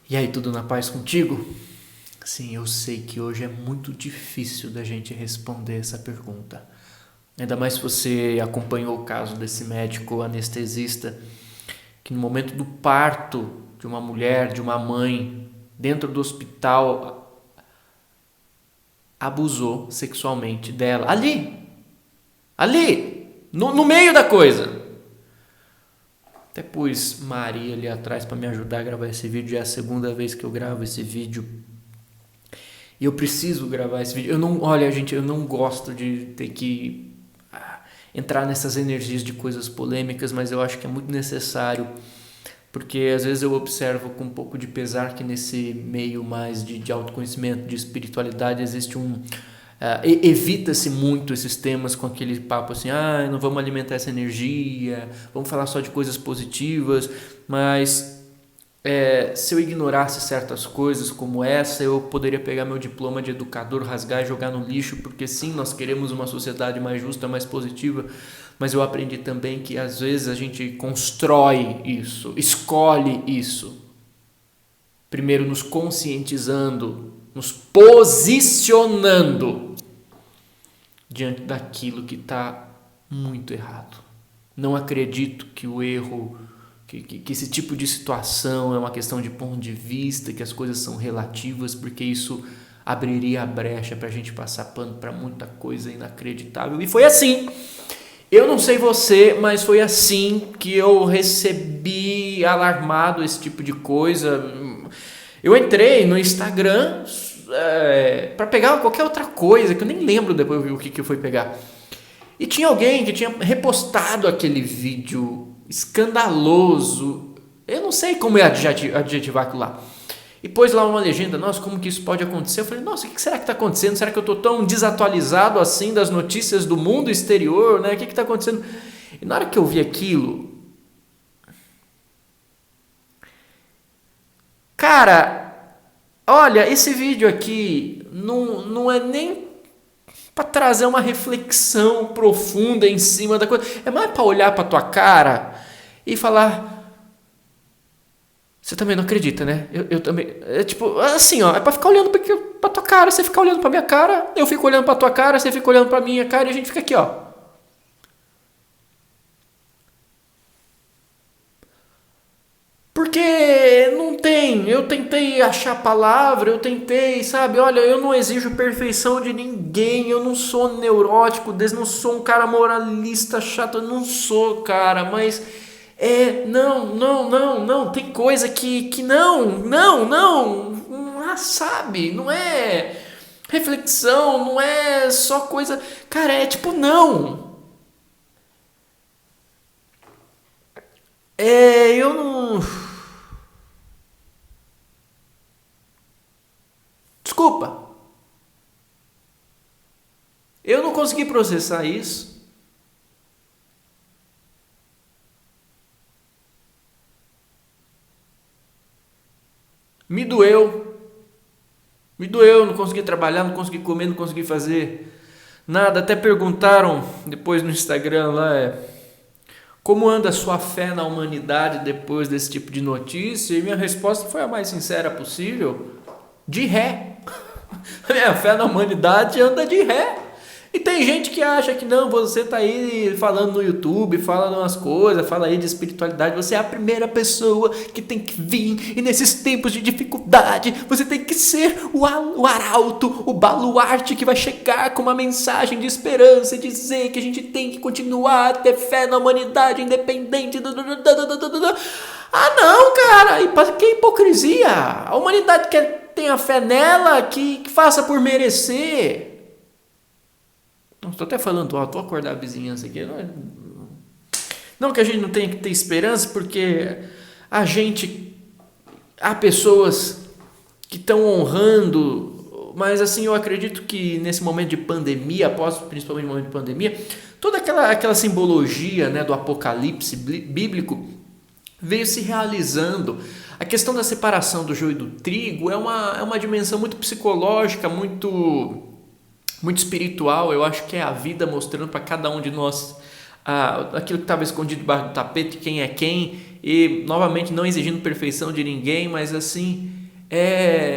E aí, tudo na paz contigo? Sim, eu sei que hoje é muito difícil da gente responder essa pergunta. Ainda mais se você acompanhou o caso desse médico anestesista que no momento do parto de uma mulher, de uma mãe, dentro do hospital, abusou sexualmente dela. Ali, no meio da coisa. Até pus Maria ali atrás para me ajudar a gravar esse vídeo. É a segunda vez que eu gravo esse vídeo. E eu preciso gravar esse vídeo. Olha, gente, eu não gosto de ter que entrar nessas energias de coisas polêmicas, mas eu acho que é muito necessário, porque às vezes eu observo com um pouco de pesar que nesse meio mais de autoconhecimento, de espiritualidade, existe evita-se muito esses temas com aquele papo assim, não vamos alimentar essa energia, vamos falar só de coisas positivas, mas se eu ignorasse certas coisas como essa, eu poderia pegar meu diploma de educador, rasgar e jogar no lixo, porque sim, nós queremos uma sociedade mais justa, mais positiva, mas eu aprendi também que às vezes a gente constrói isso, escolhe isso, primeiro nos conscientizando, nos posicionando diante daquilo que está muito errado. Não acredito que o erro, que esse tipo de situação é uma questão de ponto de vista, que as coisas são relativas, porque isso abriria a brecha para a gente passar pano para muita coisa inacreditável. E foi assim. Eu não sei você, mas foi assim que eu recebi alarmado esse tipo de coisa. Eu entrei no Instagram para pegar qualquer outra coisa, que eu nem lembro depois o que eu fui pegar. E tinha alguém que tinha repostado aquele vídeo escandaloso. Eu não sei como é adjetivar aquilo lá. E pôs lá uma legenda, nossa, como que isso pode acontecer? Eu falei, nossa, o que será que está acontecendo? Será que eu estou tão desatualizado assim das notícias do mundo exterior? Né? O que está acontecendo? E na hora que eu vi aquilo, cara, olha, esse vídeo aqui não é nem para trazer uma reflexão profunda em cima da coisa. É mais para olhar para tua cara e falar, você também não acredita, né? Eu também. É tipo, assim, ó. É pra ficar olhando pra tua cara. Você fica olhando pra minha cara. Eu fico olhando pra tua cara. Você fica olhando pra minha cara. E a gente fica aqui, ó. Porque não tem. Eu tentei achar a palavra. Eu tentei, sabe? Olha, eu não exijo perfeição de ninguém. Eu não sou neurótico. Não sou um cara moralista chato. Eu não sou, cara. Mas. Não. Tem coisa que não. Sabe? Não é reflexão, não é só coisa. Cara, é tipo, não. Eu não. Desculpa. Eu não consegui processar isso. Me doeu. Não consegui trabalhar, não consegui comer, não consegui fazer nada. Até perguntaram depois no Instagram lá, como anda a sua fé na humanidade depois desse tipo de notícia? E minha resposta foi a mais sincera possível: de ré. A minha fé na humanidade anda de ré. E tem gente que acha que não, você tá aí falando no YouTube, falando umas coisas, fala aí de espiritualidade, você é a primeira pessoa que tem que vir, e nesses tempos de dificuldade, você tem que ser o arauto, o baluarte que vai chegar com uma mensagem de esperança e dizer que a gente tem que continuar a ter fé na humanidade independente do. Ah não, cara, que hipocrisia! A humanidade quer ter a fé nela, que faça por merecer. Estou até falando alto, vou acordar a vizinhança aqui. Não que a gente não tenha que ter esperança, porque há pessoas que estão honrando, mas assim, eu acredito que nesse momento de pandemia, principalmente no momento de pandemia, toda aquela simbologia, né, do apocalipse bíblico veio se realizando. A questão da separação do joio e do trigo é uma dimensão muito psicológica, muito espiritual. Eu acho que é a vida mostrando para cada um de nós aquilo que estava escondido debaixo do tapete, quem é quem, e novamente não exigindo perfeição de ninguém, mas assim,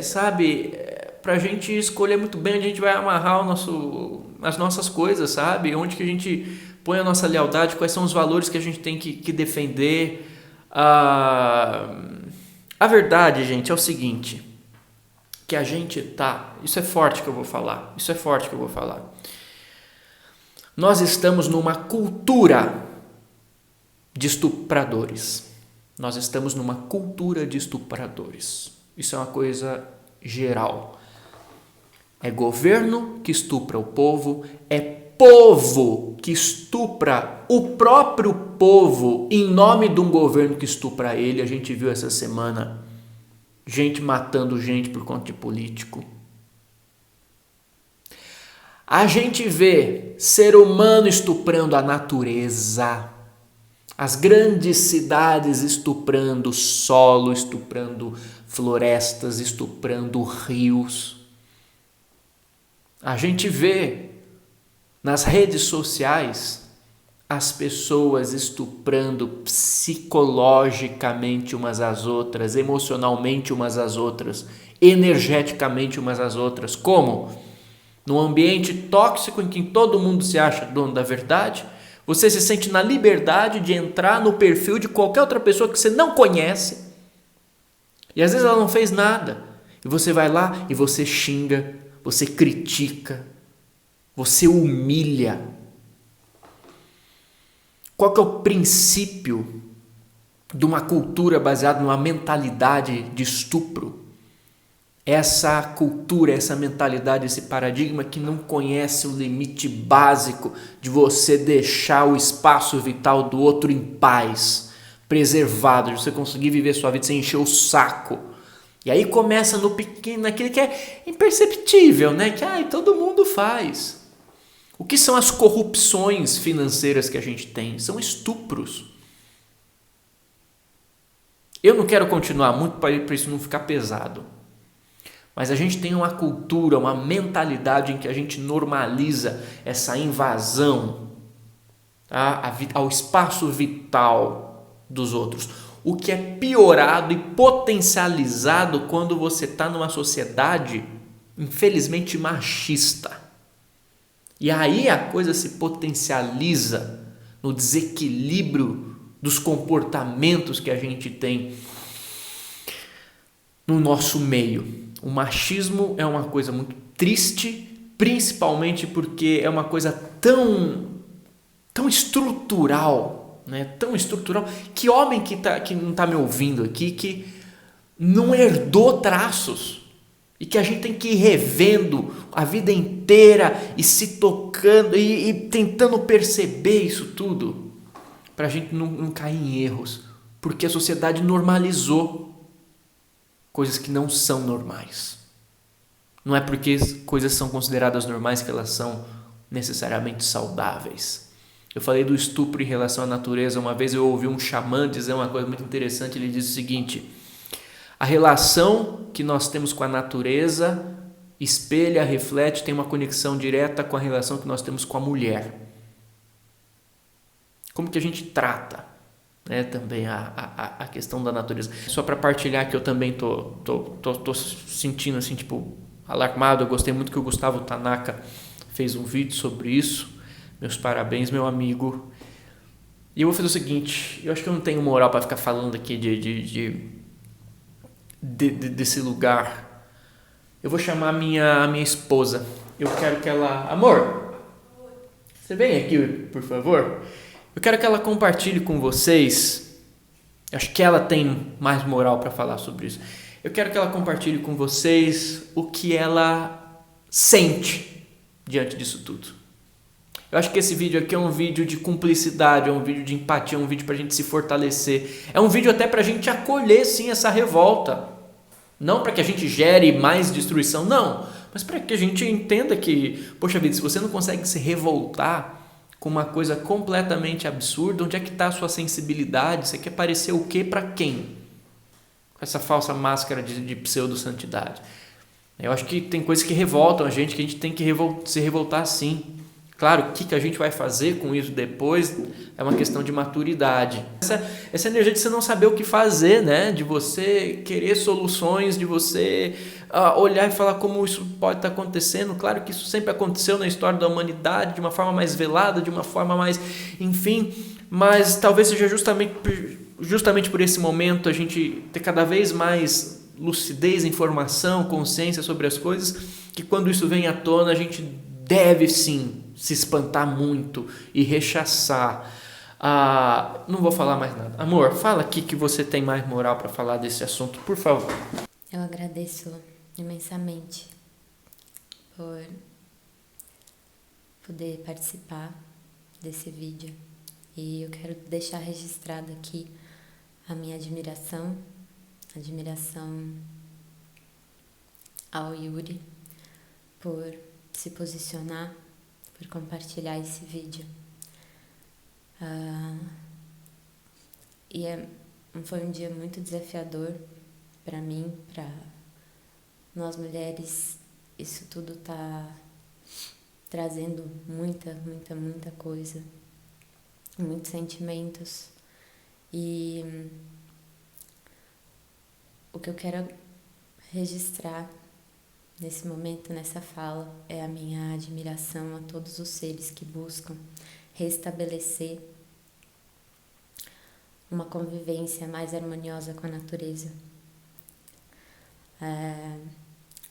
sabe, pra gente escolher muito bem onde a gente vai amarrar as nossas coisas, sabe? Onde que a gente põe a nossa lealdade, quais são os valores que a gente tem que defender. A verdade, gente, é o seguinte, que a gente isso é forte que eu vou falar, nós estamos numa cultura de estupradores. Isso é uma coisa geral. É governo que estupra o povo, é povo que estupra o próprio povo em nome de um governo que estupra ele. A gente viu essa semana gente matando gente por conta de político. A gente vê ser humano estuprando a natureza. As grandes cidades estuprando solo, estuprando florestas, estuprando rios. A gente vê nas redes sociais as pessoas estuprando psicologicamente umas às outras, emocionalmente umas às outras, energeticamente umas às outras. Como? Num ambiente tóxico em que todo mundo se acha dono da verdade, você se sente na liberdade de entrar no perfil de qualquer outra pessoa que você não conhece. E às vezes ela não fez nada. E você vai lá e você xinga, você critica, você humilha. Qual que é o princípio de uma cultura baseada numa mentalidade de estupro? Essa cultura, essa mentalidade, esse paradigma que não conhece o limite básico de você deixar o espaço vital do outro em paz, preservado, de você conseguir viver sua vida sem encher o saco. E aí começa no pequeno, naquele que é imperceptível, né? Que todo mundo faz. O que são as corrupções financeiras que a gente tem? São estupros. Eu não quero continuar muito para isso não ficar pesado. Mas a gente tem uma cultura, uma mentalidade em que a gente normaliza essa invasão, ao espaço vital dos outros. O que é piorado e potencializado quando você está numa sociedade, infelizmente, machista. E aí a coisa se potencializa no desequilíbrio dos comportamentos que a gente tem no nosso meio. O machismo é uma coisa muito triste, principalmente porque é uma coisa tão estrutural, né? Tão estrutural, que homem que não está me ouvindo aqui, que não herdou traços, e que a gente tem que ir revendo a vida inteira e se tocando e tentando perceber isso tudo, para a gente não cair em erros, porque a sociedade normalizou coisas que não são normais. Não é porque coisas são consideradas normais que elas são necessariamente saudáveis. Eu falei do estupro em relação à natureza. Uma vez eu ouvi um xamã dizer uma coisa muito interessante. Ele diz o seguinte: a relação que nós temos com a natureza espelha, reflete, tem uma conexão direta com a relação que nós temos com a mulher. Como que a gente trata, né, também a questão da natureza. Só para partilhar que eu também tô sentindo assim, tipo, alarmado. Eu gostei muito que o Gustavo Tanaka fez um vídeo sobre isso. Meus parabéns, meu amigo. E eu vou fazer o seguinte: eu acho que eu não tenho moral para ficar falando aqui desse lugar. Eu vou chamar a minha esposa. Eu quero que ela... Amor, você vem aqui, por favor? Eu quero que ela compartilhe com vocês. Acho que ela tem mais moral para falar sobre isso. Eu quero que ela compartilhe com vocês o que ela sente diante disso tudo. Eu acho que esse vídeo aqui é um vídeo de cumplicidade, é um vídeo de empatia, é um vídeo para a gente se fortalecer. É um vídeo até para a gente acolher, sim, essa revolta. Não para que a gente gere mais destruição, não. Mas para que a gente entenda que, poxa vida, se você não consegue se revoltar com uma coisa completamente absurda, onde é que está a sua sensibilidade? Você quer parecer o quê para quem? Com essa falsa máscara de pseudo-santidade. Eu acho que tem coisas que revoltam a gente, que a gente tem que se revoltar sim. Claro, o que a gente vai fazer com isso depois é uma questão de maturidade. Essa energia de você não saber o que fazer, né? De você querer soluções, de você olhar e falar como isso pode estar acontecendo. Claro que isso sempre aconteceu na história da humanidade, de uma forma mais velada, de uma forma mais... Enfim, mas talvez seja justamente por esse momento a gente ter cada vez mais lucidez, informação, consciência sobre as coisas, que quando isso vem à tona a gente deve sim se espantar muito e rechaçar. Não vou falar mais nada. Amor, fala aqui que você tem mais moral para falar desse assunto, por favor. Eu agradeço imensamente por poder participar desse vídeo e eu quero deixar registrado aqui a minha admiração ao Yuri por se posicionar, por compartilhar esse vídeo. Foi um dia muito desafiador para mim, para nós mulheres. Isso tudo tá trazendo muita coisa, muitos sentimentos. E o que eu quero registrar nesse momento, nessa fala, é a minha admiração a todos os seres que buscam restabelecer uma convivência mais harmoniosa com a natureza.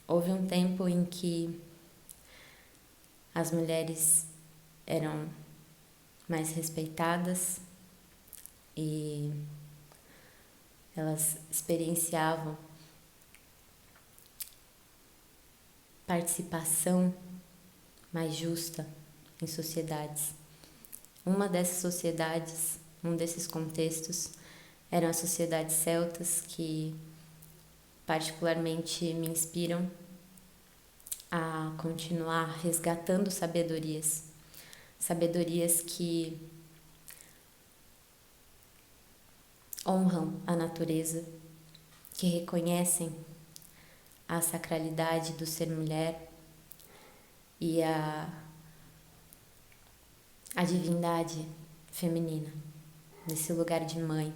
Houve um tempo em que as mulheres eram mais respeitadas e elas experienciavam participação mais justa em sociedades. Uma dessas sociedades, um desses contextos, eram as sociedades celtas, que particularmente me inspiram a continuar resgatando sabedorias que honram a natureza, que reconhecem a sacralidade do ser mulher e a divindade feminina, nesse lugar de mãe.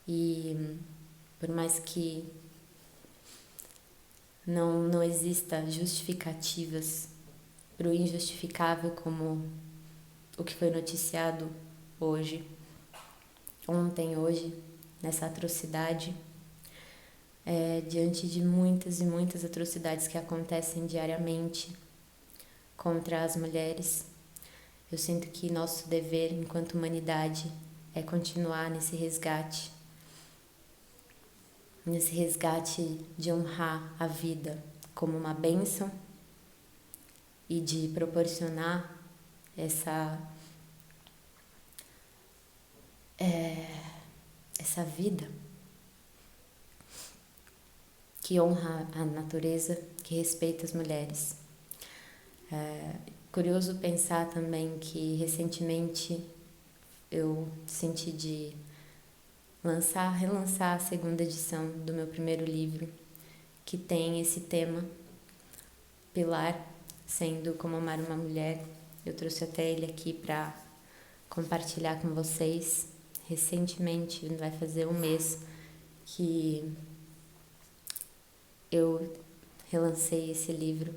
E por mais que não exista justificativas para o injustificável, como o que foi noticiado hoje, nessa atrocidade, diante de muitas e muitas atrocidades que acontecem diariamente contra as mulheres, eu sinto que nosso dever enquanto humanidade é continuar nesse resgate de honrar a vida como uma bênção e de proporcionar essa vida que honra a natureza, que respeita as mulheres. Curioso pensar também que recentemente eu senti de relançar a segunda edição do meu primeiro livro, que tem esse tema pilar, sendo Como Amar uma Mulher. Eu trouxe até ele aqui para compartilhar com vocês. Recentemente, vai fazer um mês que eu relancei esse livro.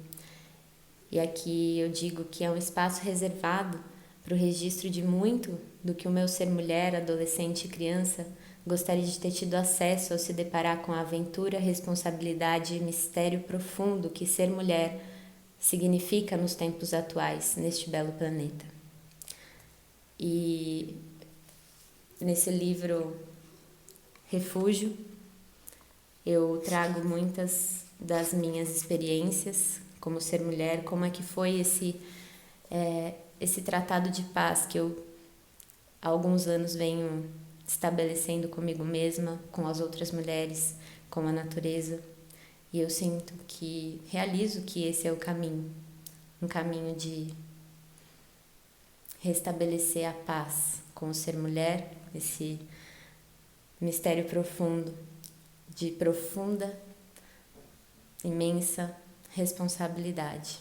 E aqui eu digo que é um espaço reservado para o registro de muito do que o meu ser mulher, adolescente e criança gostaria de ter tido acesso ao se deparar com a aventura, responsabilidade e mistério profundo que ser mulher significa nos tempos atuais, neste belo planeta. E nesse livro Refúgio, eu trago muitas das minhas experiências como ser mulher, como é que foi esse tratado de paz que eu há alguns anos venho estabelecendo comigo mesma, com as outras mulheres, com a natureza. E eu sinto que realizo que esse é o caminho, um caminho de restabelecer a paz com o ser mulher, esse mistério profundo, de profunda, imensa responsabilidade.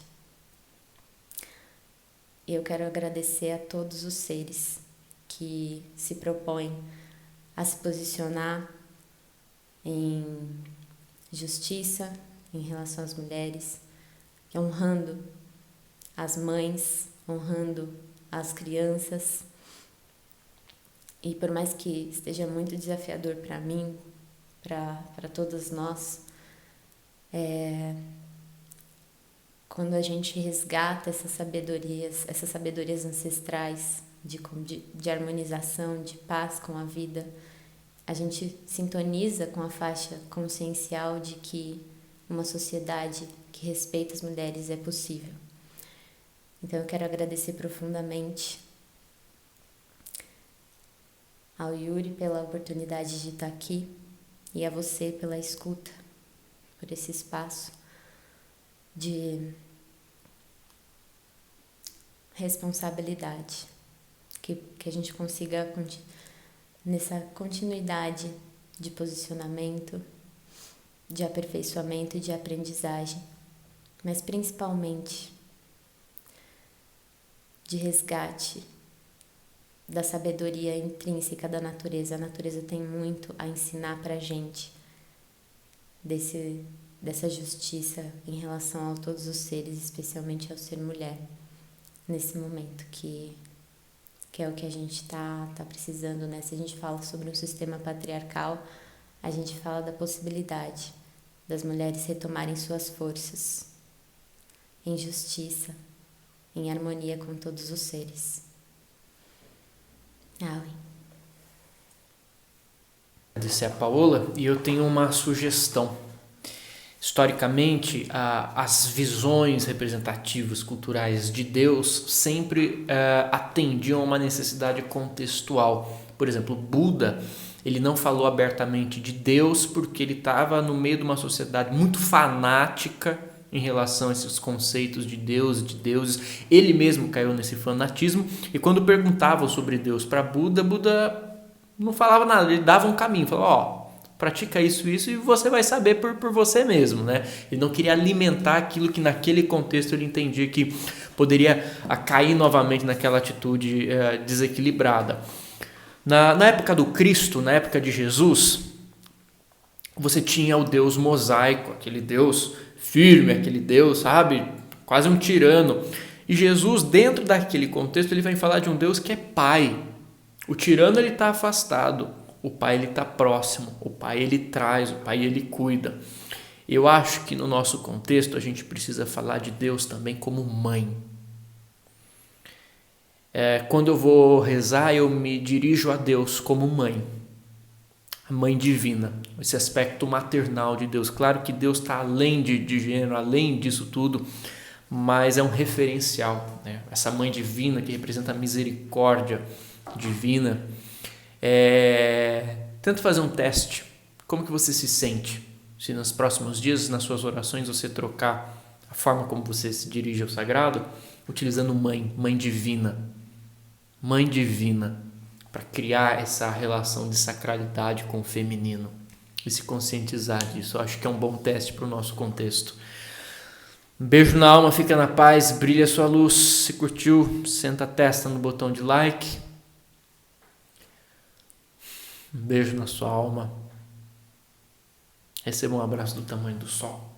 eu quero agradecer a todos os seres que se propõem a se posicionar em justiça em relação às mulheres, honrando as mães, honrando as crianças. E por mais que esteja muito desafiador para mim, para todas nós, quando a gente resgata essas sabedorias ancestrais de harmonização, de paz com a vida, a gente sintoniza com a faixa consciencial de que uma sociedade que respeita as mulheres é possível. Então eu quero agradecer profundamente ao Yuri pela oportunidade de estar aqui e a você pela escuta, por esse espaço de responsabilidade, que a gente consiga nessa continuidade de posicionamento, de aperfeiçoamento e de aprendizagem, mas principalmente de resgate da sabedoria intrínseca da natureza. A natureza tem muito a ensinar pra gente dessa justiça em relação a todos os seres, especialmente ao ser mulher, nesse momento que é o que a gente tá precisando, né? Se a gente fala sobre um sistema patriarcal, a gente fala da possibilidade das mulheres retomarem suas forças em justiça, em harmonia com todos os seres. Auen. Agradecer a Paola, e eu tenho uma sugestão. Historicamente, as visões representativas culturais de Deus sempre atendiam a uma necessidade contextual. Por exemplo, Buda, ele não falou abertamente de Deus porque ele estava no meio de uma sociedade muito fanática em relação a esses conceitos de Deus e de deuses. Ele mesmo caiu nesse fanatismo, e quando perguntavam sobre Deus para Buda, Buda não falava nada, ele dava um caminho, falava, pratica isso e você vai saber por você mesmo, né? Ele não queria alimentar aquilo que naquele contexto ele entendia que poderia cair novamente naquela atitude desequilibrada. Na época do Cristo, na época de Jesus, você tinha o Deus mosaico, aquele Deus firme, aquele Deus, sabe, quase um tirano. E Jesus, dentro daquele contexto, ele vai falar de um Deus que é pai. O tirano, ele está afastado, o pai, ele está próximo, o pai, ele traz, o pai, ele cuida. Eu acho que no nosso contexto a gente precisa falar de Deus também como mãe. Quando eu vou rezar, eu me dirijo a Deus como mãe. A mãe divina, esse aspecto maternal de Deus. Claro que Deus está além de gênero, além disso tudo, mas é um referencial, né? Essa mãe divina que representa a misericórdia divina. Tenta fazer um teste. Como que você se sente? Se nos próximos dias, nas suas orações, você trocar a forma como você se dirige ao sagrado, utilizando mãe divina. Mãe divina, para criar essa relação de sacralidade com o feminino e se conscientizar disso. Eu acho que é um bom teste para o nosso contexto. Um beijo na alma, fica na paz, brilha a sua luz. Se curtiu, senta a testa no botão de like. Um beijo na sua alma. Receba um abraço do tamanho do sol.